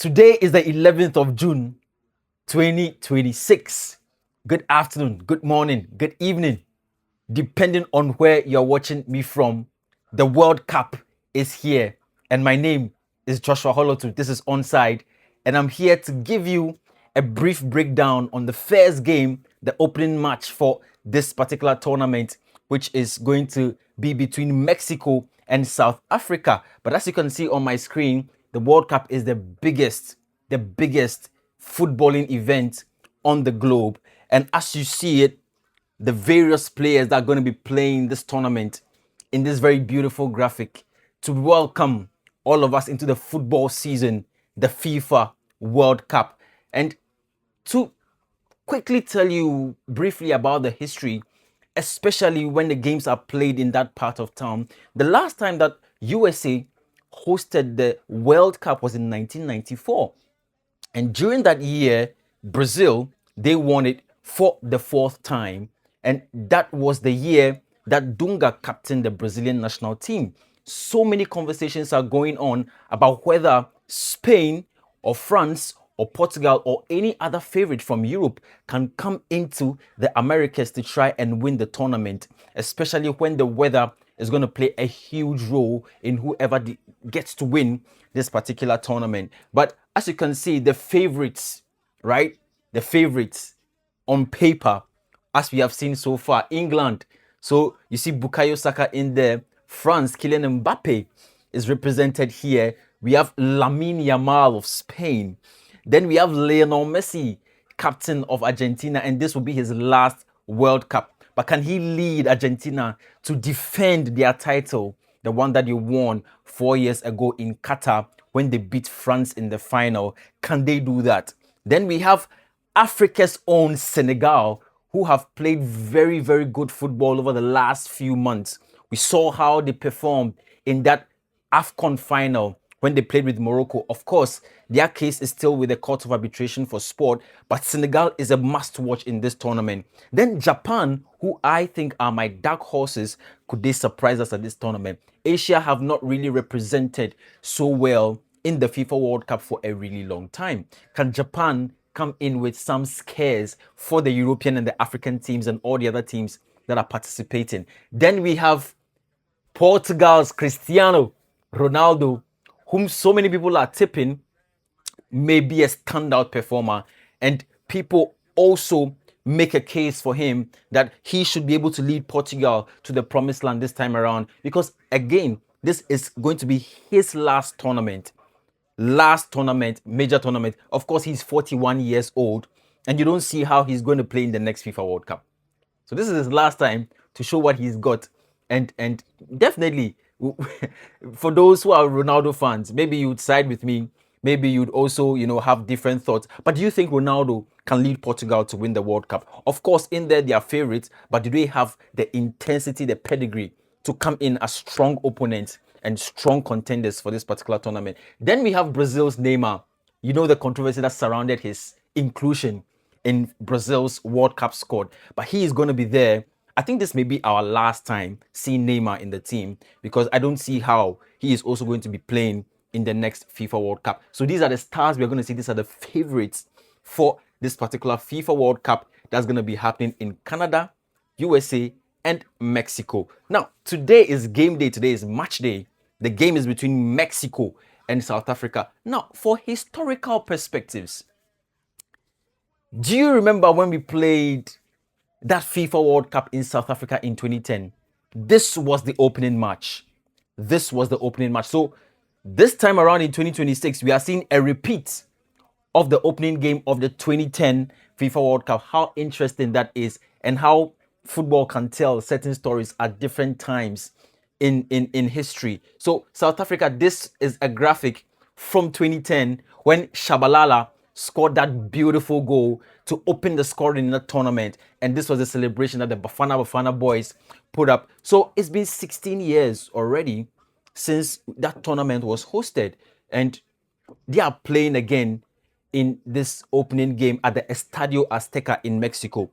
Today is the 11th of June, 2026. Good afternoon, good morning, good evening, depending on where you're watching me from. The World Cup is here, and my name is Joshua Holotu. This is Onside, and I'm here to give you a brief breakdown on the first game, the opening match for this particular tournament, which is going to be between Mexico and South Africa. But as you can see on my screen, the World Cup is the biggest footballing event on the globe. And as you see it, the various players that are going to be playing this tournament in this very beautiful graphic to welcome all of us into the football season, the FIFA World Cup. And to quickly tell you briefly about the history, especially when the games are played in that part of town. The last time that USA hosted the World Cup was in 1994. And during that year, Brazil, they won it for the fourth time. And that was the year that Dunga captained the Brazilian national team. So many conversations are going on about whether Spain or France or Portugal or any other favorite from Europe can come into the Americas to try and win the tournament, especially when the weather is going to play a huge role in whoever gets to win this particular tournament. But as you can see, the favorites, right? The favorites on paper, as we have seen so far, England. So you see Bukayo Saka in there. France, Kylian Mbappe is represented here. We have Lamine Yamal of Spain. Then we have Lionel Messi, captain of Argentina, and this will be his last World Cup. But can he lead Argentina to defend their title, the one that you won 4 years ago in Qatar when they beat France in the final? Can they do that? Then we have Africa's own Senegal, who have played very, very good football over the last few months. We saw how they performed in that AFCON final when they played with Morocco. Of course, their case is still with the Court of Arbitration for Sport, but Senegal is a must-watch in this tournament. Then Japan, who I think are my dark horses, could they surprise us at this tournament? Asia have not really represented so well in the FIFA World Cup for a really long time. Can Japan come in with some scares for the European and the African teams and all the other teams that are participating? Then we have Portugal's Cristiano Ronaldo, whom so many people are tipping may be a standout performer, and people also make a case for him that he should be able to lead Portugal to the promised land this time around, because again, this is going to be his last tournament, major tournament. Of course, he's 41 years old, and you don't see how he's going to play in the next FIFA World Cup. So this is his last time to show what he's got. And definitely, for those who are Ronaldo fans, maybe you'd side with me. Maybe you'd also, have different thoughts. But do you think Ronaldo can lead Portugal to win the World Cup? Of course, in there, they are favorites, but do they have the intensity, the pedigree to come in as strong opponents and strong contenders for this particular tournament? Then we have Brazil's Neymar. You know the controversy that surrounded his inclusion in Brazil's World Cup squad, but he is going to be there. I think this may be our last time seeing Neymar in the team, because I don't see how he is also going to be playing in the next FIFA World Cup. So these are the stars we're going to see. These are the favorites for this particular FIFA World Cup that's going to be happening in Canada, USA, and Mexico. Now, today is game day. Today is match day. The game is between Mexico and South Africa. Now, for historical perspectives, do you remember when we played that FIFA World Cup in South Africa in 2010? This was the opening match. So this time around in 2026, we are seeing a repeat of the opening game of the 2010 FIFA World Cup. How interesting that is, and how football can tell certain stories at different times in history. So South Africa, this is a graphic from 2010 when Shabalala scored that beautiful goal to open the scoring in the tournament. And this was a celebration that the Bafana boys put up. So it's been 16 years already since that tournament was hosted. And they are playing again in this opening game at the Estadio Azteca in Mexico.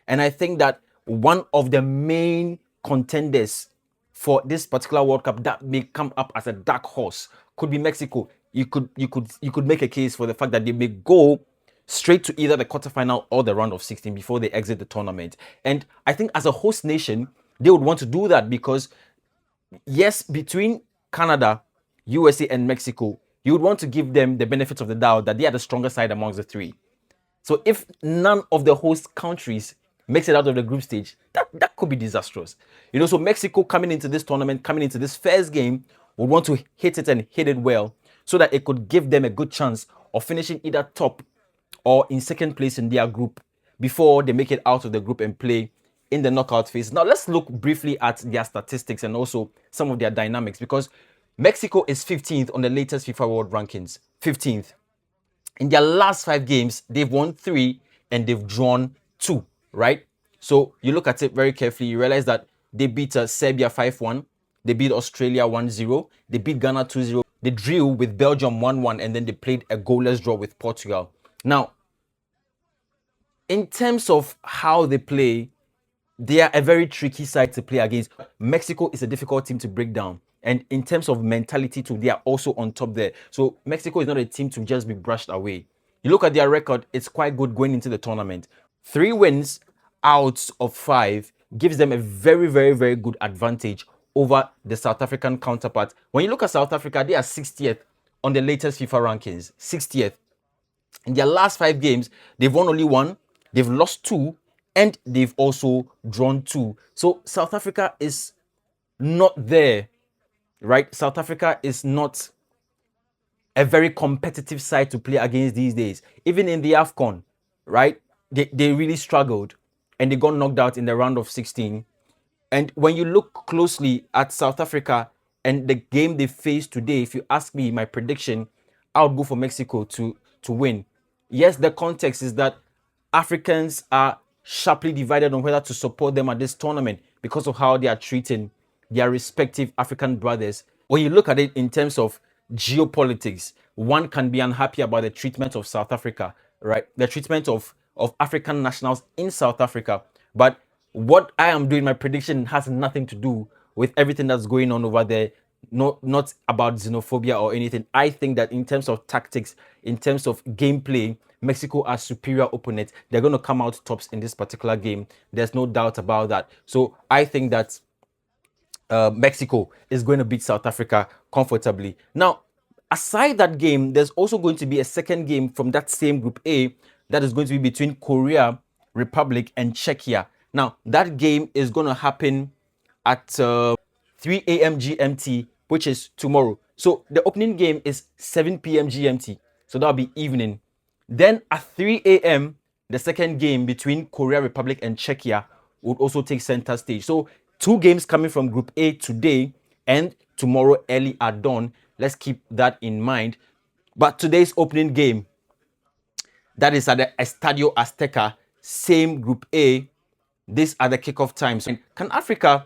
And I think that one of the main contenders for this particular World Cup that may come up as a dark horse could be Mexico. you could make a case for the fact that they may go straight to either the quarterfinal or the round of 16 before they exit the tournament. And I think as a host nation, they would want to do that because yes, between Canada, USA, and Mexico, you would want to give them the benefit of the doubt that they are the stronger side amongst the three. So if none of the host countries makes it out of the group stage, that could be disastrous. So Mexico coming into this tournament, coming into this first game, would want to hit it and hit it well so that it could give them a good chance of finishing either top or in second place in their group before they make it out of the group and play in the knockout phase. Now let's look briefly at their statistics and also some of their dynamics, because Mexico is 15th on the latest FIFA World Rankings. 15th. In their last 5 games, they've won 3 and they've drawn 2, right? So you look at it very carefully, you realize that they beat Serbia 5-1, they beat Australia 1-0, they beat Ghana 2-0, they drew with Belgium 1-1, and then they played a goalless draw with Portugal. Now, in terms of how they play, they are a very tricky side to play against. Mexico is a difficult team to break down. And in terms of mentality too, they are also on top there. So Mexico is not a team to just be brushed away. You look at their record, it's quite good going into the tournament. 3 wins out of 5 gives them a very, very, very good advantage over the South African counterpart. When you look at South Africa, they are 60th on the latest FIFA rankings. 60th. In their last 5 games, they've won only 1, they've lost 2, and they've also drawn 2. So South Africa is not there, right? South Africa is not a very competitive side to play against these days. Even in the AFCON, right? They really struggled and they got knocked out in the round of 16. And when you look closely at South Africa and the game they faced today, if you ask me my prediction, I would go for Mexico to win. Yes, the context is that Africans are sharply divided on whether to support them at this tournament because of how they are treating their respective African brothers. When you look at it in terms of geopolitics, one can be unhappy about the treatment of South Africa, right? The treatment of African nationals in South Africa. But what I am doing, my prediction has nothing to do with everything that's going on over there. Not about xenophobia or anything. I think that in terms of tactics, in terms of gameplay, Mexico are superior opponents. They're going to come out tops in this particular game. There's no doubt about that. So I think that Mexico is going to beat South Africa comfortably. Now, aside that game, there's also going to be a second game from that same Group A that is going to be between Korea, Republic, and Czechia. Now, that game is going to happen at 3 a.m. GMT, which is tomorrow. So the opening game is 7 p.m. GMT. So that'll be evening. Then at 3 a.m., the second game between Korea, Republic, and Czechia would also take center stage. So 2 games coming from Group A today and tomorrow early at dawn. Let's keep that in mind. But today's opening game, that is at the Estadio Azteca, same Group A. These are the kickoff times. And can Africa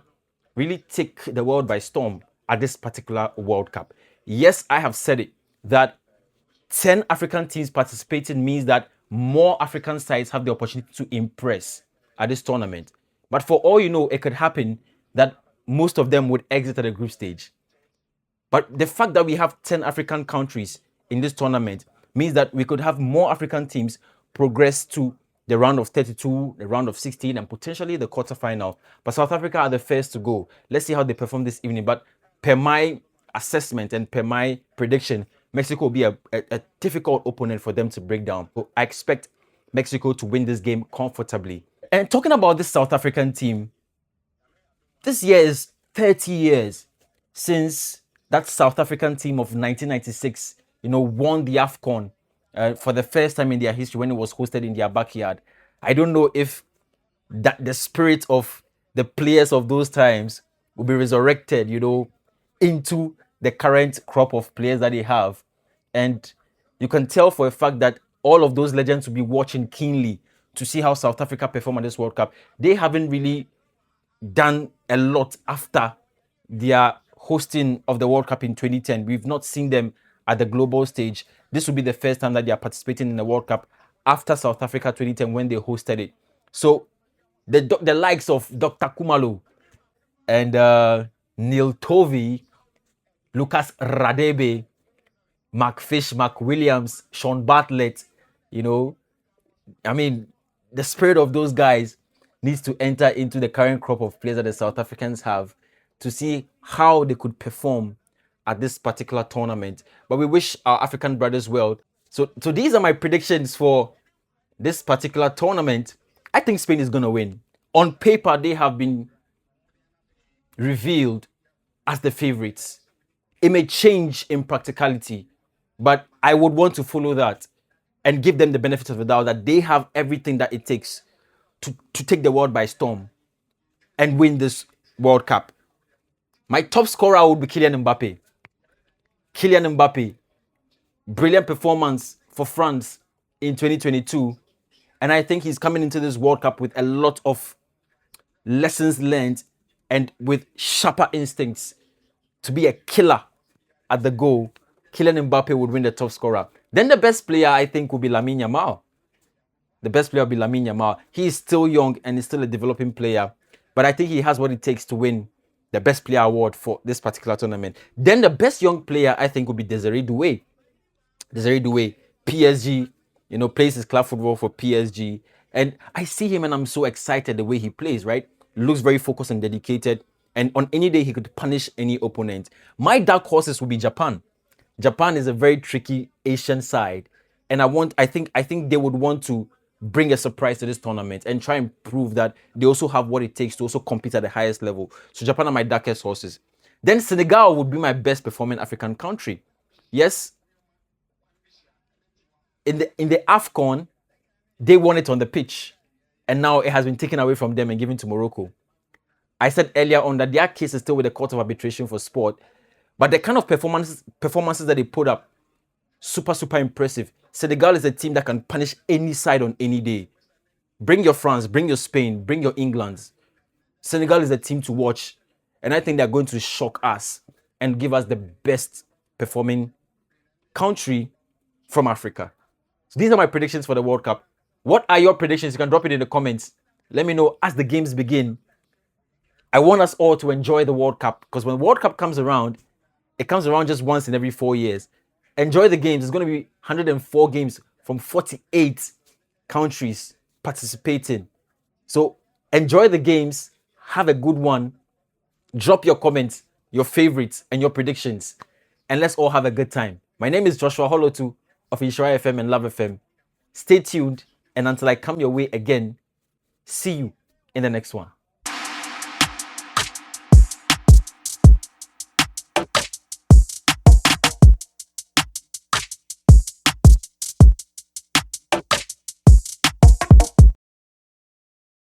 really take the world by storm at this particular World Cup? Yes, I have said it, that 10 African teams participating means that more African sides have the opportunity to impress at this tournament. But for all you know, it could happen that most of them would exit at the group stage. But the fact that we have 10 African countries in this tournament means that we could have more African teams progress to the round of 32, the round of 16, and potentially the quarterfinal. But South Africa are the first to go. Let's see how they perform this evening. But per my assessment and per my prediction, Mexico will be a difficult opponent for them to break down. So I expect Mexico to win this game comfortably. And talking about this South African team, this year is 30 years since that South African team of 1996, won the AFCON for the first time in their history when it was hosted in their backyard. I don't know if that the spirit of the players of those times will be resurrected, into the current crop of players that they have. And you can tell for a fact that all of those legends will be watching keenly to see how South Africa perform at this World Cup. They haven't really done a lot after their hosting of the World Cup in 2010. We've not seen them at the global stage. This will be the first time that they are participating in the World Cup after South Africa 2010 when they hosted it. So the likes of Dr. Kumalo and Neil Tovey, Lucas Radebe, Mark Fish, Mark Williams, Sean Bartlett, you know, I mean, the spirit of those guys needs to enter into the current crop of players that the South Africans have to see how they could perform at this particular tournament. But we wish our African brothers well. So these are my predictions for this particular tournament. I think Spain is going to win. On paper, they have been revealed as the favorites. It may change in practicality, but I would want to follow that and give them the benefit of the doubt that they have everything that it takes to take the world by storm and win this World Cup. My top scorer would be Kylian Mbappe. Kylian Mbappe, brilliant performance for France in 2022. And I think he's coming into this World Cup with a lot of lessons learned and with sharper instincts to be a killer at the goal. Kylian Mbappe would win the top scorer. Then the best player, I think, would be Lamine Yamal. The best player will be Lamine Yamal. He is still young and is still a developing player, but I think he has what it takes to win the best player award for this particular tournament. Then the best young player, I think, will be Desiree Doué. Desiree Doué, PSG, plays his club football for PSG. And I see him and I'm so excited the way he plays, right? Looks very focused and dedicated. And on any day, he could punish any opponent. My dark horses will be Japan. Japan is a very tricky Asian side. And I think they would want to bring a surprise to this tournament and try and prove that they also have what it takes to also compete at the highest level. So Japan are my darkest horses. Then Senegal would be my best performing African country. Yes, in the AFCON, they won it on the pitch. And now it has been taken away from them and given to Morocco. I said earlier on that their case is still with the Court of Arbitration for Sport. But the kind of performances that they put up, super impressive. Senegal is a team that can punish any side on any day. Bring your France, bring your Spain, bring your England. Senegal is a team to watch. And I think they're going to shock us and give us the best performing country from Africa. So these are my predictions for the World Cup. What are your predictions? You can drop it in the comments. Let me know as the games begin. I want us all to enjoy the World Cup because when the World Cup comes around, it comes around just once in every 4 years. Enjoy the games. There's going to be 104 games from 48 countries participating. So enjoy the games. Have a good one. Drop your comments, your favorites, and your predictions. And let's all have a good time. My name is Joshua Holotu of Inshira FM and Love FM. Stay tuned. And until I come your way again, see you in the next one.